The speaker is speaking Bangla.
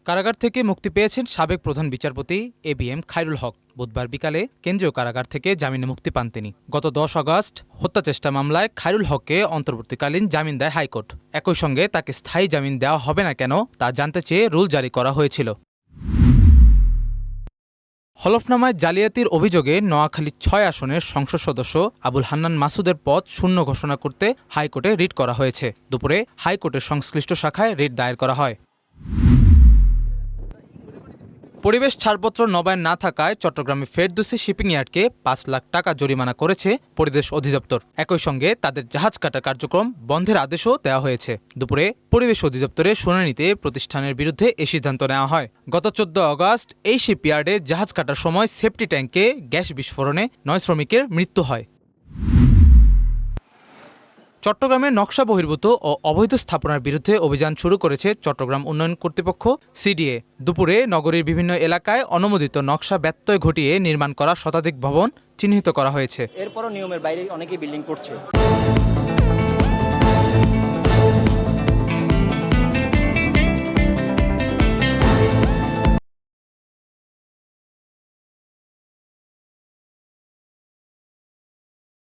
কারাগার থেকে মুক্তি পেয়েছেন সাবেক প্রধান বিচারপতি এবিএম খায়রুল হক। বুধবার বিকালে কেন্দ্রীয় কারাগার থেকে জামিনে মুক্তি পান তিনি। গত 10 আগস্ট হত্যাচেষ্টা মামলায় খায়রুল হককে অন্তর্বর্তীকালীন জামিন দেয় হাইকোর্ট। একই সঙ্গে তাকে স্থায়ী জামিন দেওয়া হবে না কেন তা জানতে চেয়ে রুল জারি করা হয়েছিল। হলফনামায় জালিয়াতির অভিযোগে নোয়াখালী 6 আসনের সংসদ সদস্য আবুল হান্নান মাসুদের পদ শূন্য ঘোষণা করতে হাইকোর্টে রিট করা হয়েছে। দুপুরে হাইকোর্টের সংশ্লিষ্ট শাখায় রিট দায়ের করা হয়। পরিবেশ ছাড়পত্র নবায়ন না থাকায় চট্টগ্রামে ফেরদৌসী শিপিং ইয়ার্ডকে 5 লাখ টাকা জরিমানা করেছে পরিবেশ অধিদপ্তর। একই সঙ্গে তাদের জাহাজ কাটার কার্যক্রম বন্ধের আদেশও দেওয়া হয়েছে। দুপুরে পরিবেশ অধিদপ্তরের শুনানিতে প্রতিষ্ঠানের বিরুদ্ধে এ সিদ্ধান্ত নেওয়া হয়। গত 14 আগস্ট এই শিপইয়ার্ডে জাহাজ কাটার সময় সেফটি ট্যাঙ্কে গ্যাস বিস্ফোরণে 9 শ্রমিকের মৃত্যু হয়। চট্টগ্রামে নকশা বহির্ভূত ও অবৈধ স্থাপনার বিরুদ্ধে অভিযান শুরু করেছে চট্টগ্রাম উন্নয়ন কর্তৃপক্ষ সিডিএ। দুপুরে নগরীর বিভিন্ন এলাকায় অনুমোদিত নকশা ব্যত্যয় ঘটিয়ে নির্মাণ করা শতাধিক ভবন চিহ্নিত করা হয়েছে। এরপরও নিয়মের বাইরে অনেকেই বিল্ডিং করছে।